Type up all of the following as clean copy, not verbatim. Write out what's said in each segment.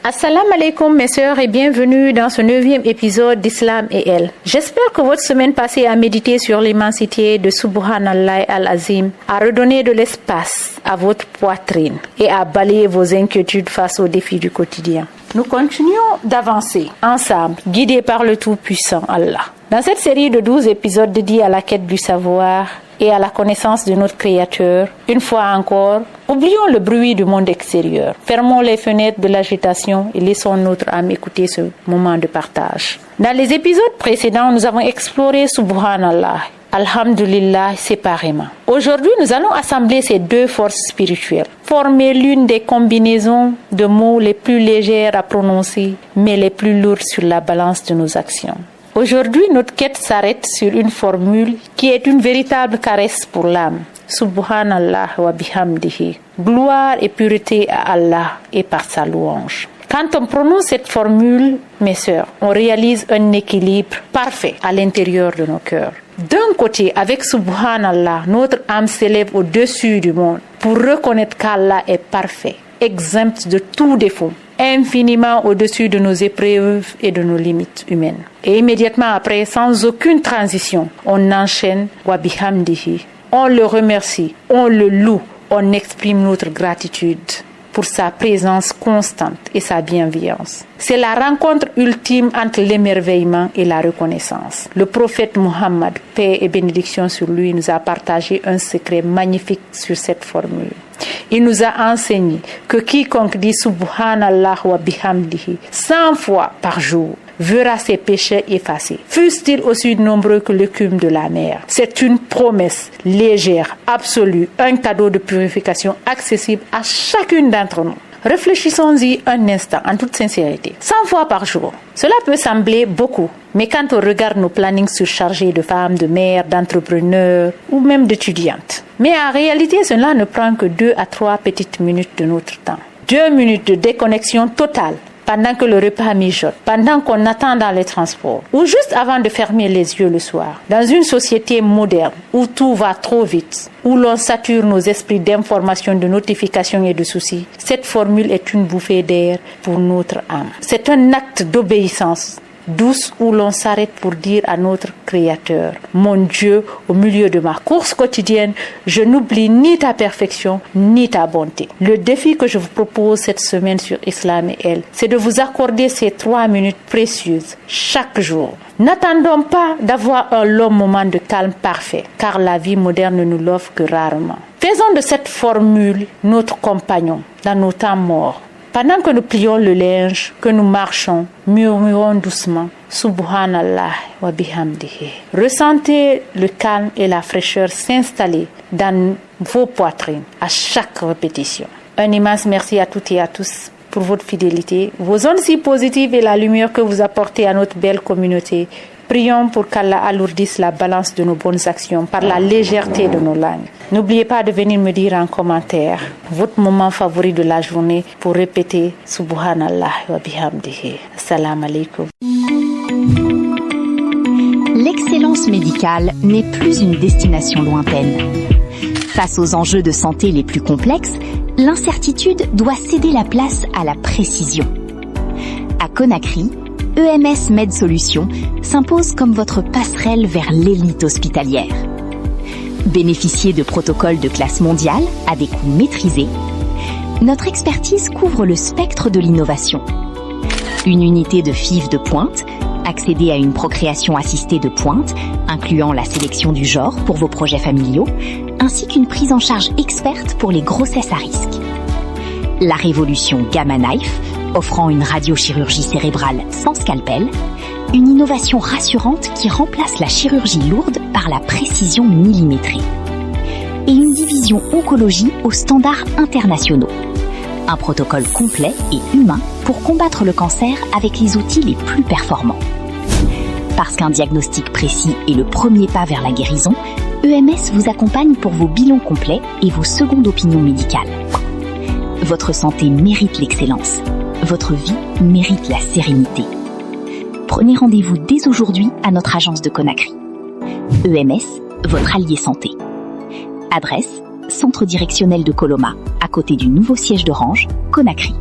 Assalamu alaikum mes sœurs et bienvenue dans ce 9e épisode d'Islam et elle. J'espère que votre semaine passée à méditer sur l'immensité de Subhanallah al-Azim a redonné de l'espace à votre poitrine et a balayé vos inquiétudes face aux défis du quotidien. Nous continuons d'avancer ensemble, guidés par le Tout-Puissant Allah. Dans cette série de 12 épisodes dédiés à la quête du savoir et à la connaissance de notre Créateur, une fois encore, oublions le bruit du monde extérieur. Fermons les fenêtres de l'agitation et laissons notre âme écouter ce moment de partage. Dans les épisodes précédents, nous avons exploré Subhanallah, Alhamdulillah séparément. Aujourd'hui, nous allons assembler ces deux forces spirituelles, former l'une des combinaisons de mots les plus légères à prononcer, mais les plus lourdes sur la balance de nos actions. Aujourd'hui, notre quête s'arrête sur une formule qui est une véritable caresse pour l'âme. Subhanallah wa bihamdihi. Gloire et pureté à Allah et par sa louange. Quand on prononce cette formule, mes sœurs, on réalise un équilibre parfait à l'intérieur de nos cœurs. D'un côté, avec Subhanallah, notre âme s'élève au-dessus du monde pour reconnaître qu'Allah est parfait, exempt de tout défaut, infiniment au-dessus de nos épreuves et de nos limites humaines. Et immédiatement après, sans aucune transition, on enchaîne wa bihamdihi. On le remercie, on le loue, on exprime notre gratitude pour sa présence constante et sa bienveillance. C'est la rencontre ultime entre l'émerveillement et la reconnaissance. Le prophète Muhammad, paix et bénédiction sur lui, nous a partagé un secret magnifique sur cette formule. Il nous a enseigné que quiconque dit Subhanallah wa bihamdihi 100 fois par jour verra ses péchés effacés, fussent-ils aussi nombreux que l'écume de la mer. C'est une promesse légère, absolue, un cadeau de purification accessible à chacune d'entre nous. Réfléchissons-y un instant en toute sincérité. 100 fois par jour, cela peut sembler beaucoup, mais quand on regarde nos plannings surchargés de femmes, de mères, d'entrepreneurs ou même d'étudiantes, mais en réalité, cela ne prend que 2 à 3 petites minutes de notre temps. 2 minutes de déconnexion totale pendant que le repas mijote, pendant qu'on attend dans les transports, ou juste avant de fermer les yeux le soir. Dans une société moderne où tout va trop vite, où l'on sature nos esprits d'informations, de notifications et de soucis, cette formule est une bouffée d'air pour notre âme. C'est un acte d'obéissance douce où l'on s'arrête pour dire à notre Créateur, mon Dieu, au milieu de ma course quotidienne, je n'oublie ni ta perfection, ni ta bonté. Le défi que je vous propose cette semaine sur Islam et elle, c'est de vous accorder ces 3 minutes précieuses chaque jour. N'attendons pas d'avoir un long moment de calme parfait, car la vie moderne ne nous l'offre que rarement. Faisons de cette formule notre compagnon dans nos temps morts. Pendant que nous plions le linge, que nous marchons, murmurons doucement Subhanallah wa bihamdihi. Ressentez le calme et la fraîcheur s'installer dans vos poitrines à chaque répétition. Un immense merci à toutes et à tous pour votre fidélité, vos ondes si positives et la lumière que vous apportez à notre belle communauté. Prions pour qu'Allah alourdisse la balance de nos bonnes actions par la légèreté de nos langues. N'oubliez pas de venir me dire en commentaire votre moment favori de la journée pour répéter Subhanallah wa bihamdihi. Assalamu alaikum. L'excellence médicale n'est plus une destination lointaine. Face aux enjeux de santé les plus complexes, l'incertitude doit céder la place à la précision. À Conakry, EMS Med Solutions s'impose comme votre passerelle vers l'élite hospitalière. Bénéficier de protocoles de classe mondiale à des coûts maîtrisés, notre expertise couvre le spectre de l'innovation. Une unité de FIV de pointe, accéder à une procréation assistée de pointe, incluant la sélection du genre pour vos projets familiaux, ainsi qu'une prise en charge experte pour les grossesses à risque. La révolution Gamma Knife, offrant une radiochirurgie cérébrale sans scalpel, une innovation rassurante qui remplace la chirurgie lourde par la précision millimétrée. Et une division oncologie aux standards internationaux. Un protocole complet et humain pour combattre le cancer avec les outils les plus performants. Parce qu'un diagnostic précis est le premier pas vers la guérison, EMS vous accompagne pour vos bilans complets et vos secondes opinions médicales. Votre santé mérite l'excellence. Votre vie mérite la sérénité. Prenez rendez-vous dès aujourd'hui à notre agence de Conakry. EMS, votre allié santé. Adresse, centre directionnel de Coloma, à côté du nouveau siège d'Orange, Conakry.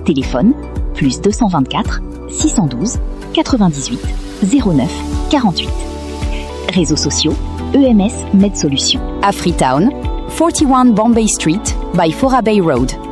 Téléphone plus 224 612 98 09 48. Réseaux sociaux, EMS Med Solutions. À Freetown, 41 Bombay Street by Fora Bay Road.